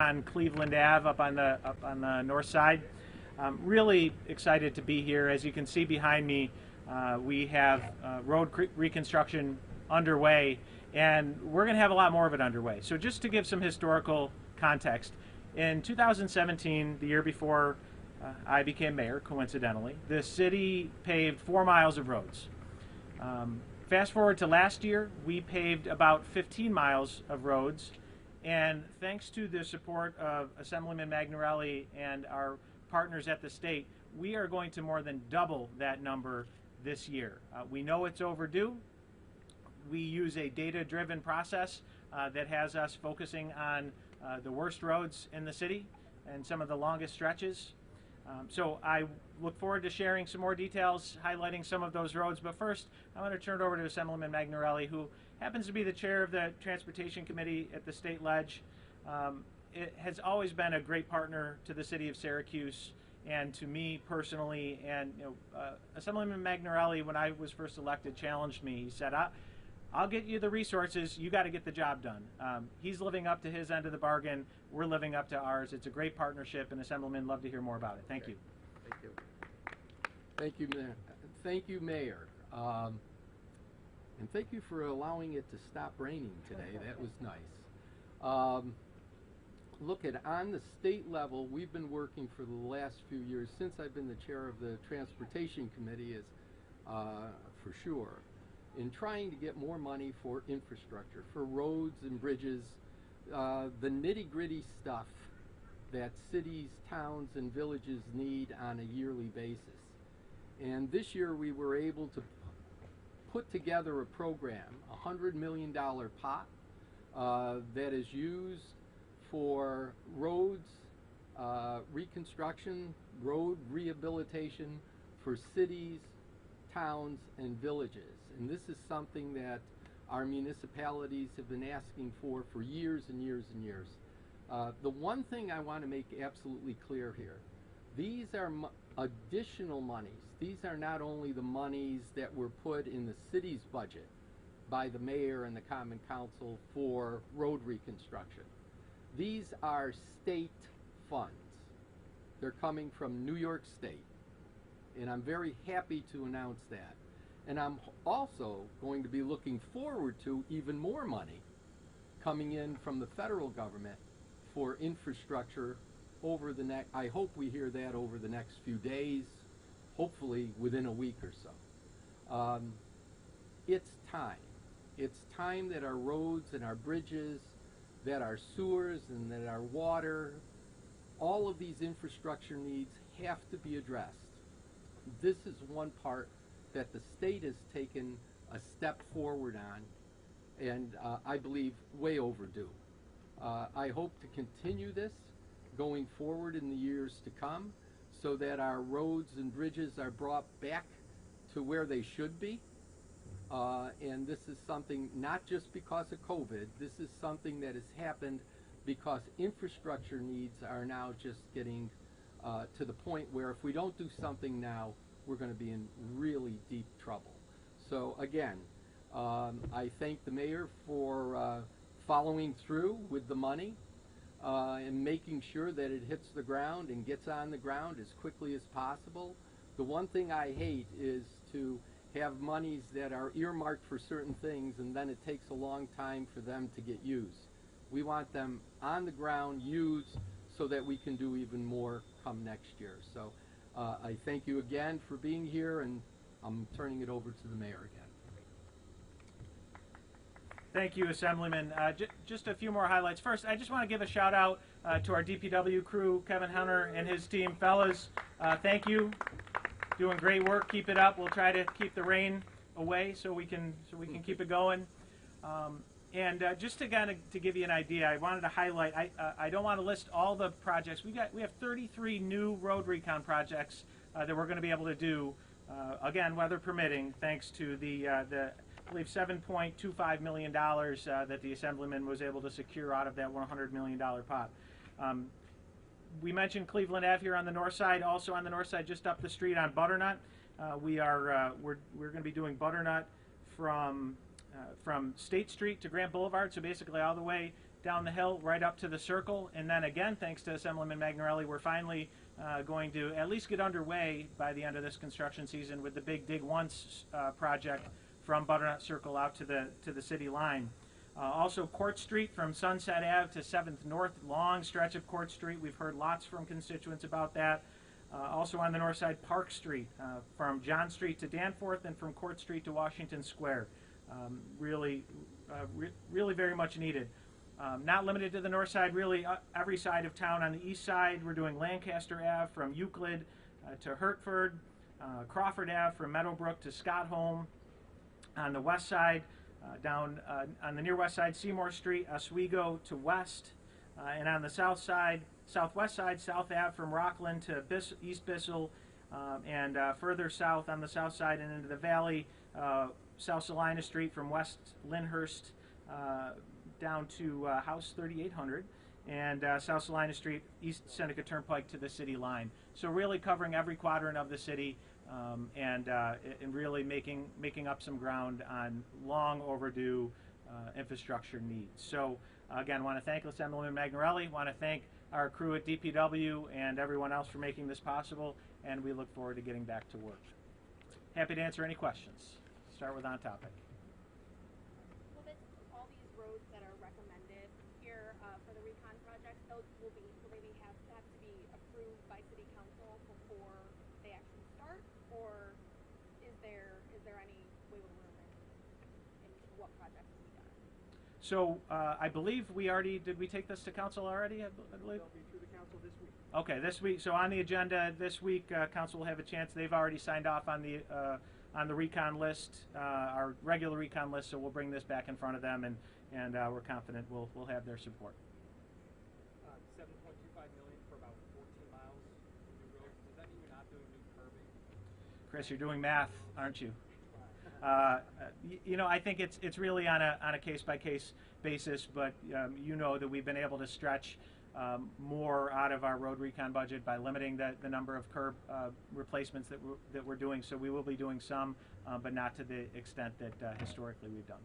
on Cleveland Ave up on the north side. Really excited to be here. As you can see behind me, we have road reconstruction underway, and we're going to have a lot more of it underway. So just to give some historical context, in 2017, the year before I became mayor, coincidentally, the city paved 4 miles of roads. Fast forward to last year, we paved about 15 miles of roads, and thanks to the support of Assemblyman Magnarelli and our partners at the state, we are going to more than double that number this year. We know it's overdue. We use a data-driven process that has us focusing on the worst roads in the city and some of the longest stretches. So I look forward to sharing some more details, highlighting some of those roads. But first, I want to turn it over to Assemblyman Magnarelli, who happens to be the chair of the Transportation Committee at the State Ledge. It has always been a great partner to the city of Syracuse and to me personally. And Assemblyman Magnarelli, when I was first elected, challenged me. He said, I'll get you the resources, you got to get the job done. He's living up to his end of the bargain, we're living up to ours. It's a great partnership, and Assemblyman, love to hear more about it. Thank you. Thank you. Thank you, Mayor. Thank you, Mayor. And thank you for allowing it to stop raining today. That was nice. Look, on the state level, we've been working for the last few years, since I've been the chair of the Transportation Committee, for sure, in trying to get more money for infrastructure, for roads and bridges, the nitty-gritty stuff that cities, towns, and villages need on a yearly basis. And this year we were able to put together a program, a $100 million pot that is used for roads, reconstruction, road rehabilitation for cities, towns, and villages. And this is something that our municipalities have been asking for years and years and years. The one thing I want to make absolutely clear here, these are additional monies. These are not only the monies that were put in the city's budget by the mayor and the common council for road reconstruction. These are state funds. They're coming from New York State, and I'm very happy to announce that. And I'm also going to be looking forward to even more money coming in from the federal government for infrastructure over the next, I hope we hear that over the next few days, hopefully within a week or so. It's time. It's time that our roads and our bridges, that our sewers and that our water, all of these infrastructure needs have to be addressed. This is one part that the state has taken a step forward on, and I believe way overdue. I hope to continue this going forward in the years to come so that our roads and bridges are brought back to where they should be. And this is something not just because of COVID, this is something that has happened because infrastructure needs are now just getting to the point where if we don't do something now, we're going to be in really deep trouble. So again, I thank the mayor for following through with the money and making sure that it hits the ground and gets on the ground as quickly as possible. The one thing I hate is to have monies that are earmarked for certain things and then it takes a long time for them to get used. We want them on the ground, used, so that we can do even more come next year. So I thank you again for being here, and I'm turning it over to the mayor again. Thank you, Assemblyman. Just a few more highlights. First, I just want to give a shout out to our DPW crew, Kevin Hunter and his team. Fellas, thank you. Doing great work. Keep it up. We'll try to keep the rain away so we can keep it going. And just to kind of to give you an idea, I wanted to highlight. I don't want to list all the projects. We have 33 new road recon projects that we're going to be able to do. Again, weather permitting, thanks to the I believe $7.25 million that the Assemblyman was able to secure out of that $100 million pot. We mentioned Cleveland Ave here on the north side. Also on the north side, just up the street on Butternut, we're going to be doing Butternut from State Street to Grant Boulevard. So basically all the way down the hill right up to the circle, and then again, thanks to Assemblyman Magnarelli, we're finally going to at least get underway by the end of this construction season with the big Dig Once project from Butternut Circle out to the city line. Also, Court Street from Sunset Ave to 7th North, long stretch of Court Street. We've heard lots from constituents about that. Also on the north side, Park Street, from John Street to Danforth and from Court Street to Washington Square. Really very much needed. Not limited to the north side, really every side of town. On the east side, we're doing Lancaster Ave from Euclid to Hertford, Crawford Ave from Meadowbrook to Scott Home. On the west side, down on the near west side, Seymour Street, Oswego to West, and on the south side, southwest side, South Ave from Rockland to East Bissell, and further south on the south side and into the valley, South Salina Street from West Lyndhurst down to House 3800, and South Salina Street, East Seneca Turnpike to the city line. So really covering every quadrant of the city, and really making up some ground on long overdue infrastructure needs. So again, want to thank Assemblyman Magnarelli, want to thank our crew at DPW and everyone else for making this possible, and we look forward to getting back to work. Happy to answer any questions. Start with on topic. All these roads that are recommended here for the recon project, those will have to be approved by city council before they actually start, or is there any wiggle room in what projects will be done? So I believe did we take this to council already? I believe. They'll be through the council this week. Okay, this week. So on the agenda this week, council will have a chance. They've already signed off on the recon list, our regular recon list. So we'll bring this back in front of them, and we're confident we'll have their support. $7.25 million for about 14 miles of new roads. Does that mean you're not doing new curbing? Chris, you're doing math, aren't you? You know, I think it's really on a case-by-case basis, but you know that we've been able to stretch more out of our road recon budget by limiting the number of curb replacements that we're doing. So we will be doing some, but not to the extent that historically we've done.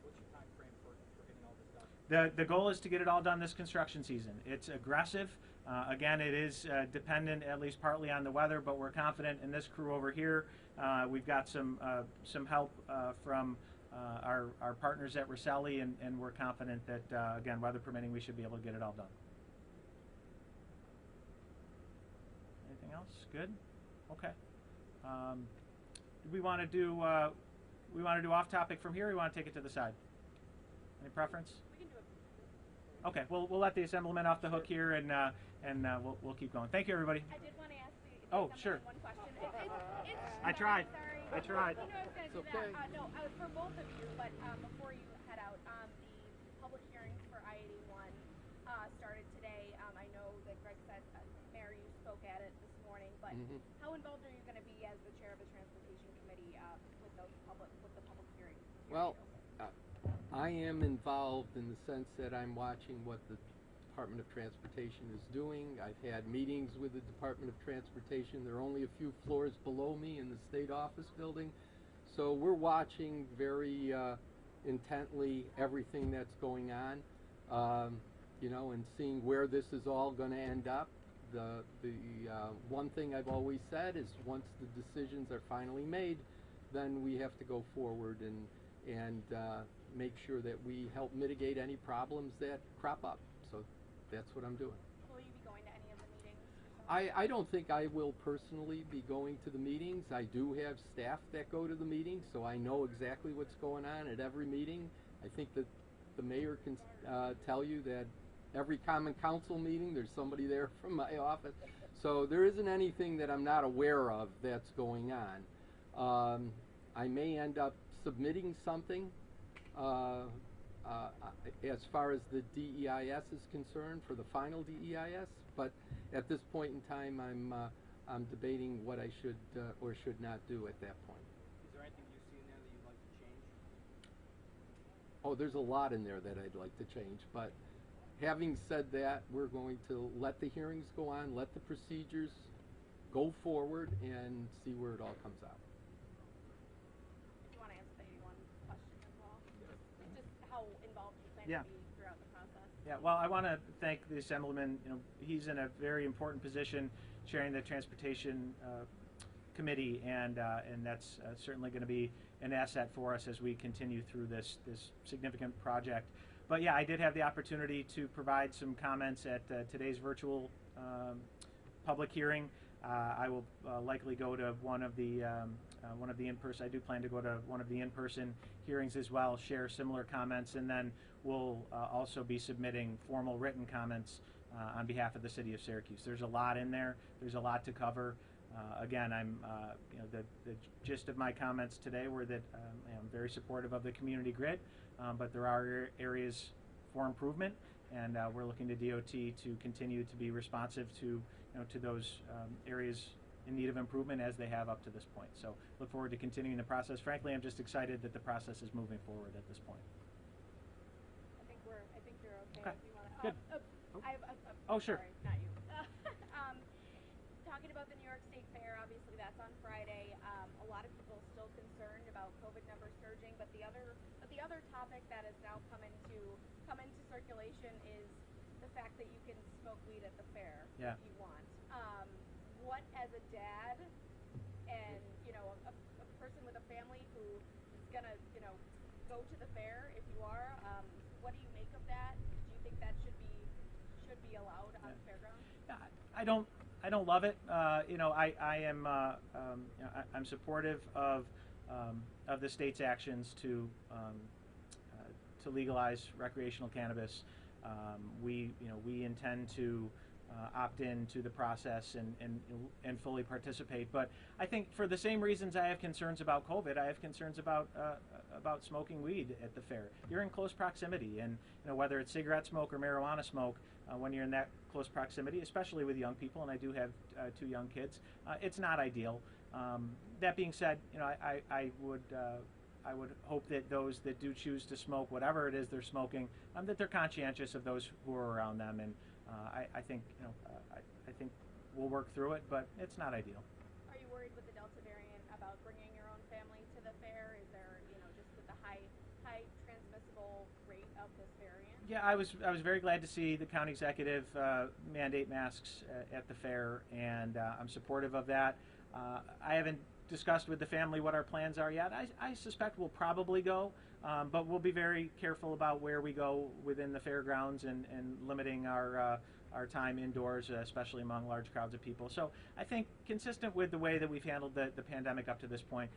What's your time frame for getting all this done? The goal is to get it all done this construction season. It's aggressive. Again, it is dependent at least partly on the weather, but we're confident in this crew over here. We've got some help from our partners at Rosselli, and we're confident that, again, weather permitting, we should be able to get it all done. Anything else? Good? Okay. Do we want to do off topic from here, or we want to take it to the side? Any preference? We can do it. Okay, we'll let the assemblyman off the hook here, and we'll keep going. Thank you, everybody. I did want to ask Oh, sure. one question. I tried. Sorry. I tried. You know I was going to do It's okay. that. No, for both of you, but before you head out, the public hearings for I-81 started today. I know that Greg said, Mayor, you spoke at it this morning, but how involved are you going to be as the chair of the transportation committee with the public hearings? Well, I am involved in the sense that I'm watching what the Department of Transportation is doing. I've had meetings with the Department of Transportation. They're only a few floors below me in the state office building. So we're watching very intently everything that's going on, you know, and seeing where this is all going to end up. The one thing I've always said is once the decisions are finally made, then we have to go forward and make sure that we help mitigate any problems that crop up. So that's what I'm doing. Will you be going to any of the meetings? I don't think I will personally be going to the meetings. I do have staff that go to the meetings, so I know exactly what's going on at every meeting. I think that the mayor can tell you that every common council meeting there's somebody there from my office. So there isn't anything that I'm not aware of that's going on. I may end up submitting something as far as the DEIS is concerned for the final DEIS, but at this point in time I'm debating what I should or should not do at that point. Is there anything you see in there that you'd like to change? Oh, there's a lot in there that I'd like to change, but having said that, we're going to let the hearings go on, let the procedures go forward, and see where it all comes out. If you want to answer the one question as well, just how involved you plan to be throughout the process. Yeah, well, I want to thank the Assemblyman. He's in a very important position, chairing the Transportation Committee, and that's certainly going to be an asset for us as we continue through this significant project. But yeah, I did have the opportunity to provide some comments at today's virtual public hearing. I will likely go to one of the in-person. I do plan to go to one of the in-person hearings as well, share similar comments, and then we'll also be submitting formal written comments on behalf of the City of Syracuse. There's a lot in there. There's a lot to cover. Again, the gist of my comments today were that I'm very supportive of the community grid, but there are areas for improvement, and we're looking to DOT to continue to be responsive to those areas in need of improvement as they have up to this point. So look forward to continuing the process. Frankly, I'm just excited that the process is moving forward at this point. I think you're okay. Okay. If you wanna, Good. I have Oh, sure. Sorry, not you. Talking about the New York State Fair, obviously that's on Friday. A lot of people still concerned about COVID numbers surging, but the other topic that has now come into circulation is the fact that you can smoke weed at the fair if you want. What, as a dad and a person with a family who is gonna go to the fair, if you are, what do you make of that? Do you think that should be allowed on the fairgrounds? Yeah, I don't love it. I'm supportive of the state's actions to legalize recreational cannabis. We intend to opt in to the process and fully participate. But I think for the same reasons I have concerns about COVID, I have concerns about smoking weed at the fair. You're in close proximity, and whether it's cigarette smoke or marijuana smoke, when you're in that close proximity, especially with young people, and I do have 2 young kids, it's not ideal. That being said, I would hope that those that do choose to smoke whatever it is they're smoking, that they're conscientious of those who are around them, and I think we'll work through it, but it's not ideal. Are you worried with the Delta variant about bringing your own family to the fair? Is there, just with the high transmissible rate of this variant? Yeah, I was very glad to see the county executive mandate masks at the fair, and I'm supportive of that. I haven't discussed with the family what our plans are yet. I suspect we'll probably go, but we'll be very careful about where we go within the fairgrounds and limiting our time indoors, especially among large crowds of people. So I think consistent with the way that we've handled the pandemic up to this point,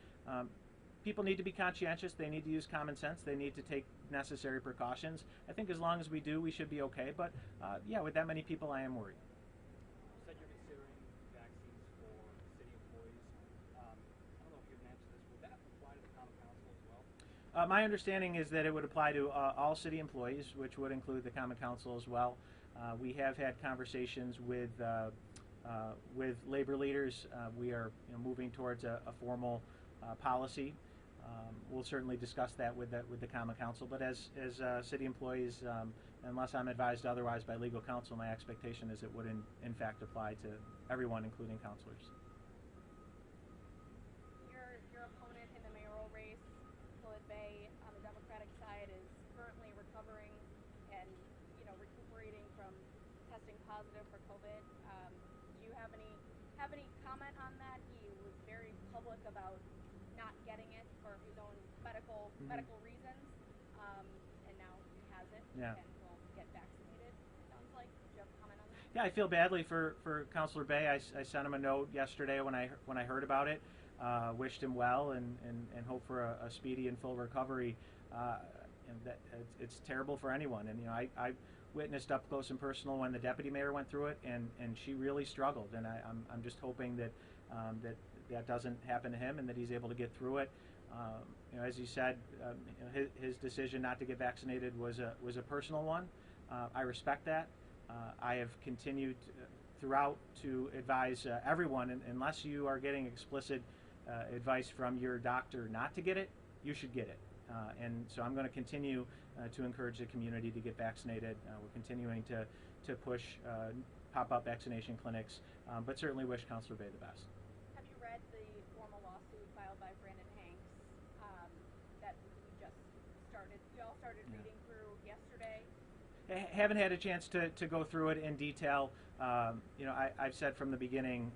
people need to be conscientious. They need to use common sense. They need to take necessary precautions. I think as long as we do, we should be okay. But yeah, with that many people, I am worried. You said you're considering vaccines for city employees. I don't know if you can answer this. Would that apply to the common council as well? My understanding is that it would apply to all city employees, which would include the common council as well. We have had conversations with labor leaders. We are moving towards a formal policy. We'll certainly discuss that with the common council. But as city employees, unless I'm advised otherwise by legal counsel, my expectation is it would in fact apply to everyone, including councilors. Your opponent in the mayoral race, Philip Bay, on the Democratic side, is currently recovering and recuperating from testing positive for COVID. Do you have any comment on that? He was very public about not getting it for his own medical reasons, and now he has it and will get vaccinated. It sounds like. Do you have a comment on that? Yeah, I feel badly for Councilor Bay. I sent him a note yesterday when I heard about it. Wished him well and hope for a speedy and full recovery. That it's terrible for anyone. And I witnessed up close and personal when the deputy mayor went through it, and she really struggled. And I'm just hoping that that doesn't happen to him and that he's able to get through it. As you said, his decision not to get vaccinated was a personal one. I respect that. I have continued throughout to advise everyone, unless you are getting explicit advice from your doctor not to get it, you should get it. And so I'm going to continue to encourage the community to get vaccinated. We're continuing to push pop-up vaccination clinics, but certainly wish Councilor Bay the best. Have you read the formal lawsuit filed by Brandon Hanks that you all started reading through yesterday? Haven't had a chance to go through it in detail. You know, I've said from the beginning,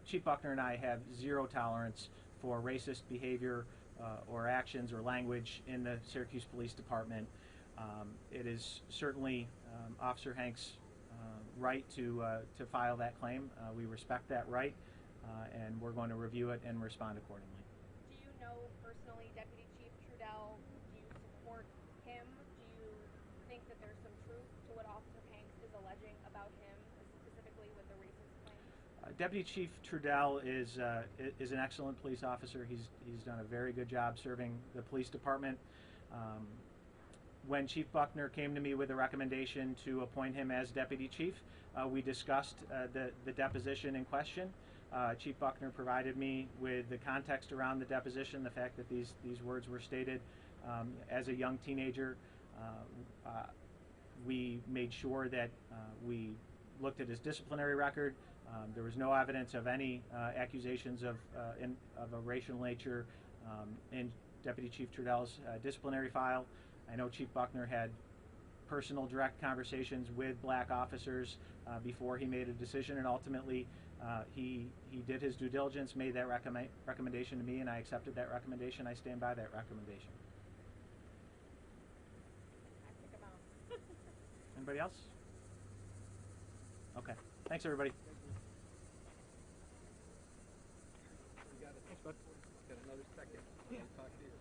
Chief Buckner and I have zero tolerance for racist behavior or actions or language in the Syracuse Police Department. It is certainly Officer Hank's right to file that claim. We respect that right, and we're going to review it and respond accordingly. Do you know personally Deputy Chief Trudell? Do you support him? Do you think that there's some truth to what Officer Hanks is alleging about him, specifically with the racist claims? Deputy Chief Trudell is an excellent police officer. He's done a very good job serving the police department. When Chief Buckner came to me with a recommendation to appoint him as deputy chief, we discussed the deposition in question. Chief Buckner provided me with the context around the deposition, the fact that these words were stated as a young teenager. We made sure that we looked at his disciplinary record. There was no evidence of any accusations of a racial nature in Deputy Chief Trudell's disciplinary file. I know Chief Buckner had personal direct conversations with black officers before he made a decision, and ultimately he did his due diligence, made that recommendation to me, and I accepted that recommendation. I stand by that recommendation. I think about. Anybody else? Okay. Thanks, everybody. Got another second. Yeah. Talk to you.